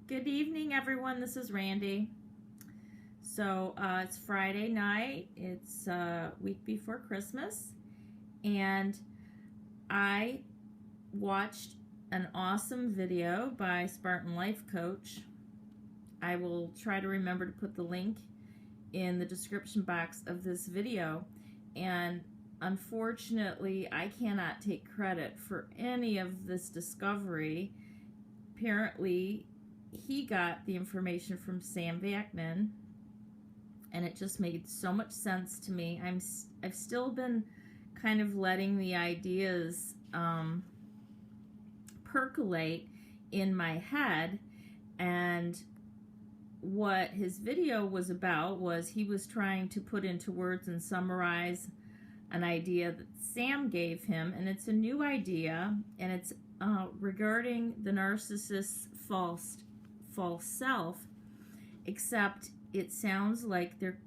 Good evening, everyone. This is Randy. So it's Friday night. It's a week before Christmas, and I watched an awesome video by Spartan Life Coach. I will try to remember to put the link in the description box of this video, and unfortunately I cannot take credit for any of this discovery. Apparently he got the information from Sam Vaknin, and it just made so much sense to me. I've still been kind of letting the ideas percolate in my head, and what his video was about was he was trying to put into words and summarize an idea that Sam gave him, and it's a new idea, and it's regarding the narcissist's false self, except it sounds like there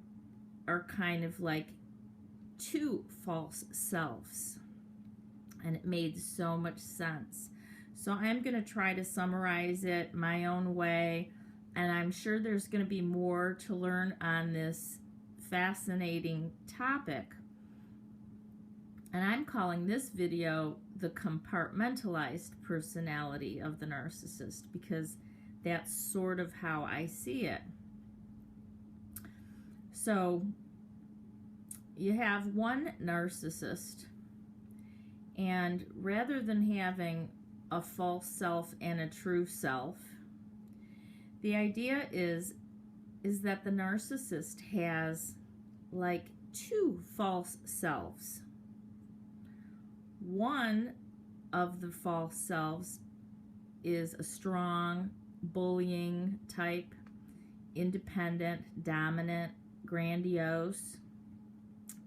are kind of like two false selves, and it made so much sense. So I'm going to try to summarize it my own way, and I'm sure there's going to be more to learn on this fascinating topic. And I'm calling this video the compartmentalized personality of the narcissist, because that's sort of how I see it. So you have one narcissist, and rather than having a false self and a true self, the idea is that the narcissist has like two false selves. One of the false selves is a strong, bullying type, independent, dominant, grandiose,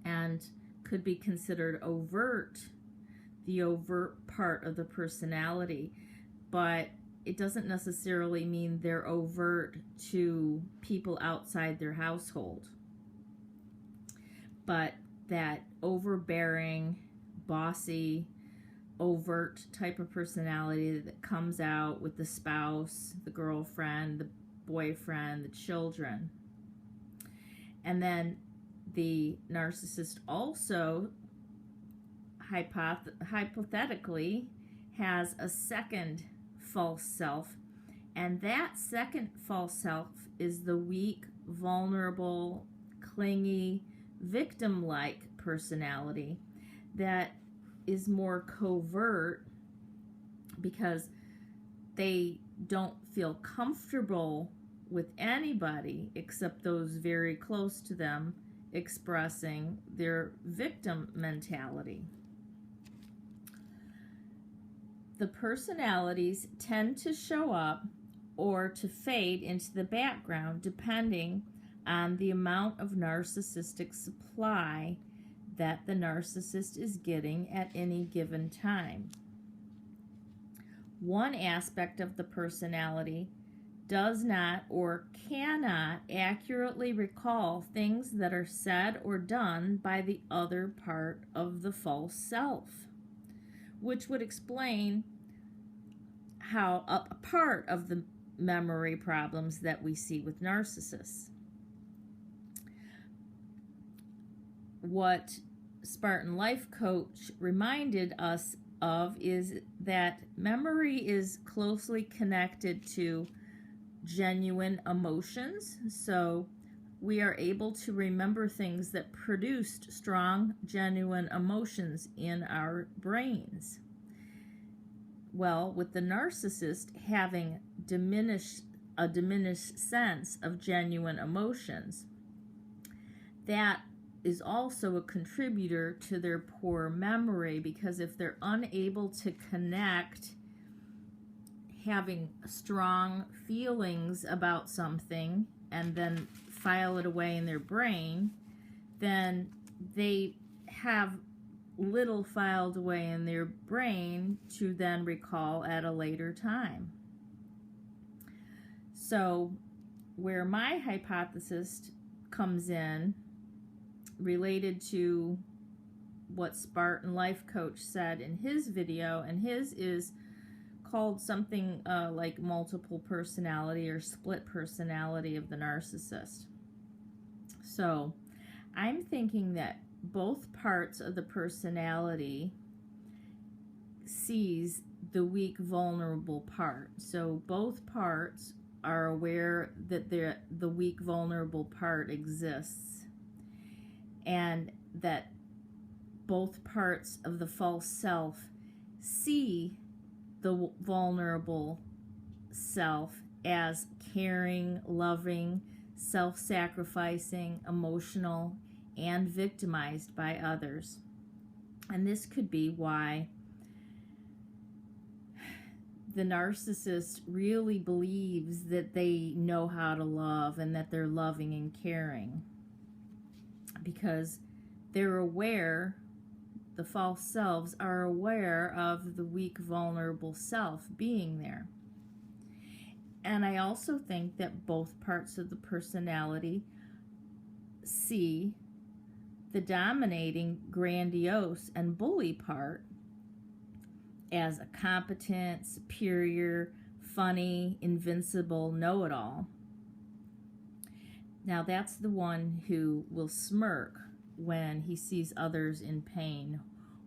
and could be considered overt, the overt part of the personality, but it doesn't necessarily mean they're overt to people outside their household. But that overbearing, bossy, overt type of personality that comes out with the spouse, the girlfriend, the boyfriend, the children. And then the narcissist also hypothetically has a second false self, and that second false self is the weak, vulnerable, clingy, victim-like personality that is more covert because they don't feel comfortable with anybody except those very close to them expressing their victim mentality. The personalities tend to show up or to fade into the background depending on the amount of narcissistic supply that the narcissist is getting at any given time. One aspect of the personality does not or cannot accurately recall things that are said or done by the other part of the false self, which would explain how a part of the memory problems that we see with narcissists. What Spartan Life Coach reminded us of is that memory is closely connected to genuine emotions. So we are able to remember things that produced strong, genuine emotions in our brains. Well, with the narcissist having a diminished sense of genuine emotions, that is also a contributor to their poor memory, because if they're unable to connect having strong feelings about something and then file it away in their brain, then they have little filed away in their brain to then recall at a later time. So where my hypothesis comes in, related to what Spartan Life Coach said in his video, and his is called something like multiple personality or split personality of the narcissist. So I'm thinking that both parts of the personality sees the weak, vulnerable part. So both parts are aware that the weak, vulnerable part exists, and that both parts of the false self see the vulnerable self as caring, loving, self-sacrificing, emotional, and victimized by others. And this could be why the narcissist really believes that they know how to love and that they're loving and caring, because they're aware, the false selves are aware of the weak, vulnerable self being there. And I also think that both parts of the personality see the dominating, grandiose, and bully part as a competent, superior, funny, invincible know-it-all. Now that's the one who will smirk when he sees others in pain,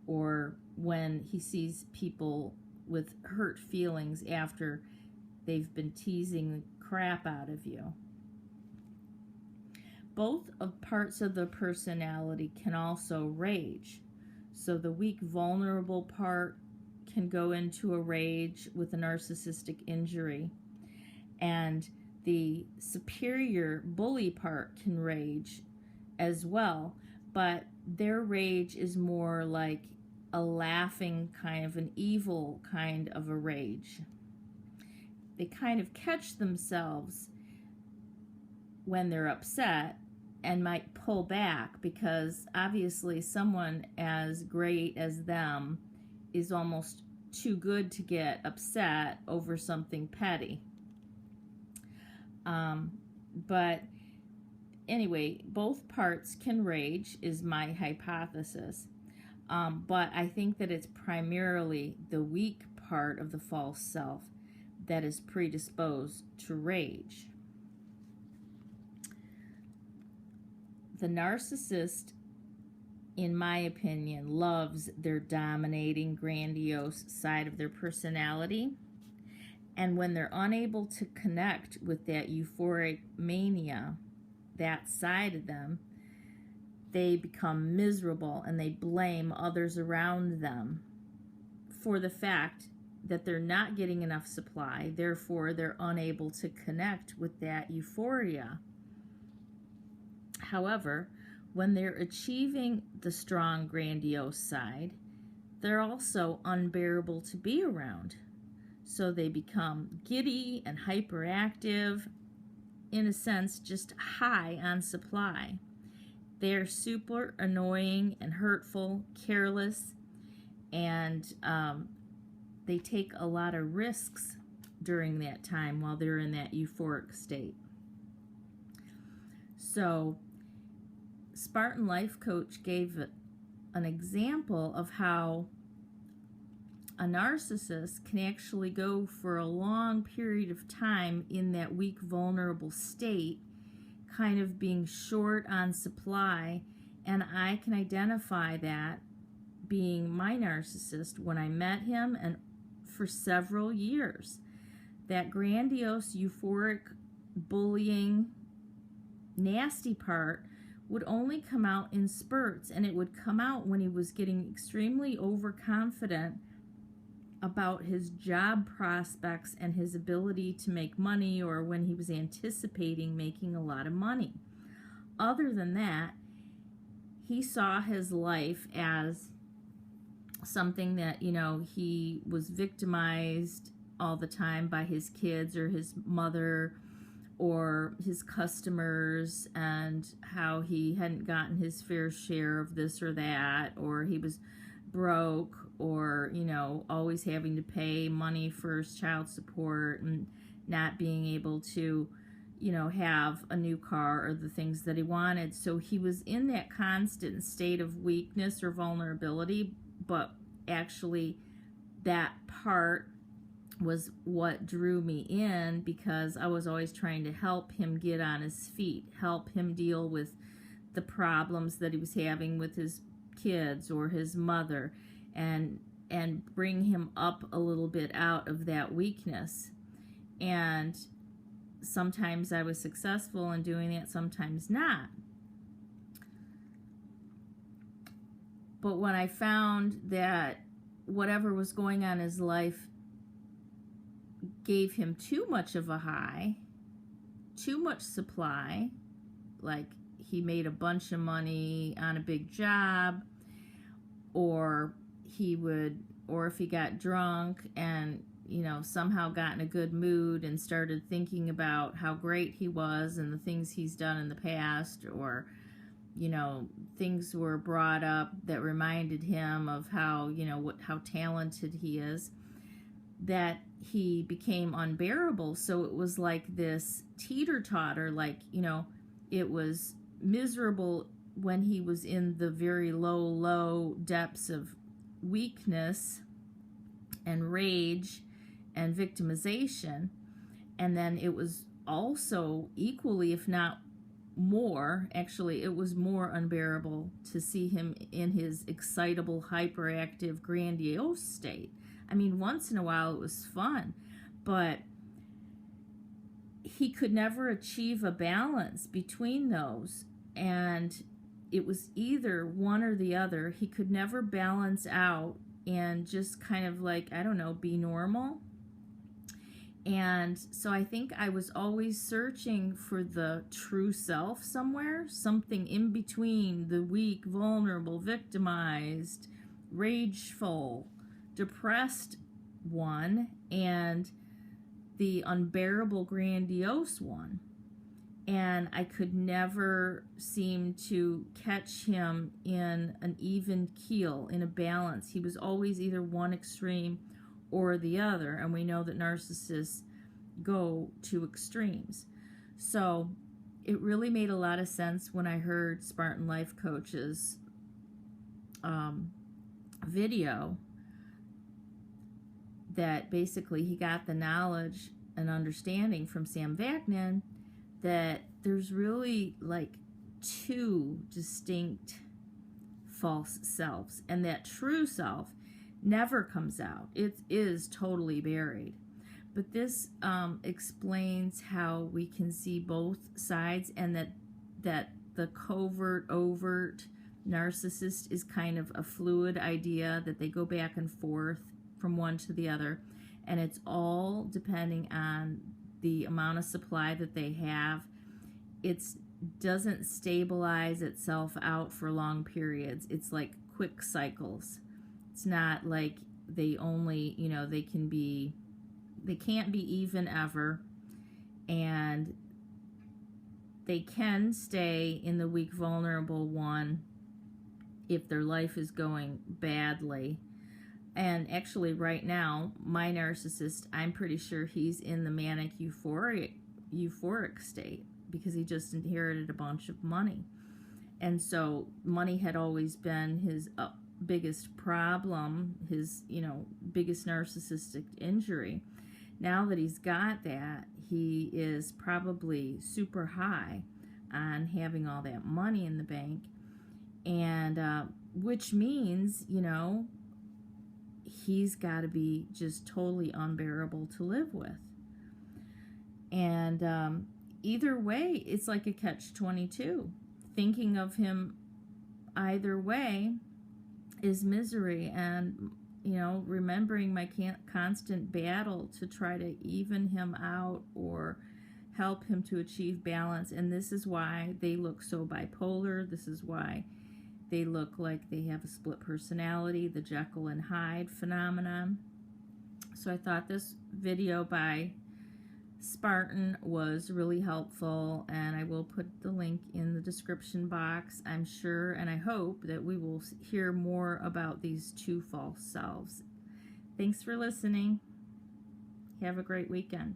or when he sees people with hurt feelings after they've been teasing the crap out of you. Both of parts of the personality can also rage. So the weak, vulnerable part can go into a rage with a narcissistic injury, and the superior bully part can rage as well, but their rage is more like a laughing kind of an evil kind of a rage. They kind of catch themselves when they're upset and might pull back, because obviously someone as great as them is almost too good to get upset over something petty. But anyway, both parts can rage is my hypothesis. But I think that it's primarily the weak part of the false self that is predisposed to rage. The narcissist, in my opinion, loves their dominating, grandiose side of their personality. And when they're unable to connect with that euphoric mania, that side of them, they become miserable and they blame others around them for the fact that they're not getting enough supply. Therefore, they're unable to connect with that euphoria. However, when they're achieving the strong, grandiose side, they're also unbearable to be around. So they become giddy and hyperactive, in a sense, just high on supply. They're super annoying and hurtful, careless, and they take a lot of risks during that time while they're in that euphoric state. So Spartan Life Coach gave an example of how a narcissist can actually go for a long period of time in that weak, vulnerable state, kind of being short on supply. And I can identify that being my narcissist when I met him, and for several years. That grandiose, euphoric, bullying, nasty part would only come out in spurts, and it would come out when he was getting extremely overconfident about his job prospects and his ability to make money, or when he was anticipating making a lot of money. Other than that, he saw his life as something that, he was victimized all the time by his kids or his mother or his customers, and how he hadn't gotten his fair share of this or that, or he was broke, or always having to pay money for his child support and not being able to have a new car or the things that he wanted. So he was in that constant state of weakness or vulnerability, but actually that part was what drew me in, because I was always trying to help him get on his feet, help him deal with the problems that he was having with his kids or his mother, and bring him up a little bit out of that weakness. And sometimes I was successful in doing that, sometimes not. But when I found that whatever was going on in his life gave him too much of a high, too much supply, like he made a bunch of money on a big job, or if he got drunk and, you know, somehow got in a good mood and started thinking about how great he was and the things he's done in the past, or, you know, things were brought up that reminded him of how, you know, how talented he is, that he became unbearable. So it was like this teeter-totter, like, you know, it was miserable when he was in the very low depths of weakness and rage and victimization, and then it was also equally, if not more, actually it was more unbearable to see him in his excitable, hyperactive, grandiose state. I mean, once in a while it was fun, but he could never achieve a balance between those, and it was either one or the other. He could never balance out and just kind of like, I don't know, be normal. And so I think I was always searching for the true self somewhere, something in between the weak, vulnerable, victimized, rageful, depressed one and the unbearable, grandiose one. And I could never seem to catch him in an even keel, in a balance. He was always either one extreme or the other, and we know that narcissists go to extremes. So it really made a lot of sense when I heard Spartan Life Coach's video, that basically he got the knowledge and understanding from Sam Vaknin that there's really like two distinct false selves, and that true self never comes out. It is totally buried. But this explains how we can see both sides, and that the covert, overt narcissist is kind of a fluid idea, that they go back and forth from one to the other, and it's all depending on the amount of supply that they have. It doesn't stabilize itself out for long periods. It's like quick cycles. It's not like they only, you know, they can't be even ever, and they can stay in the weak, vulnerable one if their life is going badly. And actually right now, my narcissist, I'm pretty sure he's in the manic euphoric state, because he just inherited a bunch of money. And so money had always been his biggest problem, his, you know, biggest narcissistic injury. Now that he's got that, he is probably super high on having all that money in the bank, and which means, you know, he's got to be just totally unbearable to live with. And either way, it's like a catch-22. Thinking of him either way is misery, and, you know, remembering my constant battle to try to even him out or help him to achieve balance. And this is why they look so bipolar. This is why they look like they have a split personality, the Jekyll and Hyde phenomenon. So I thought this video by Spartan was really helpful, and I will put the link in the description box. I'm sure and I hope that we will hear more about these two false selves. Thanks for listening. Have a great weekend.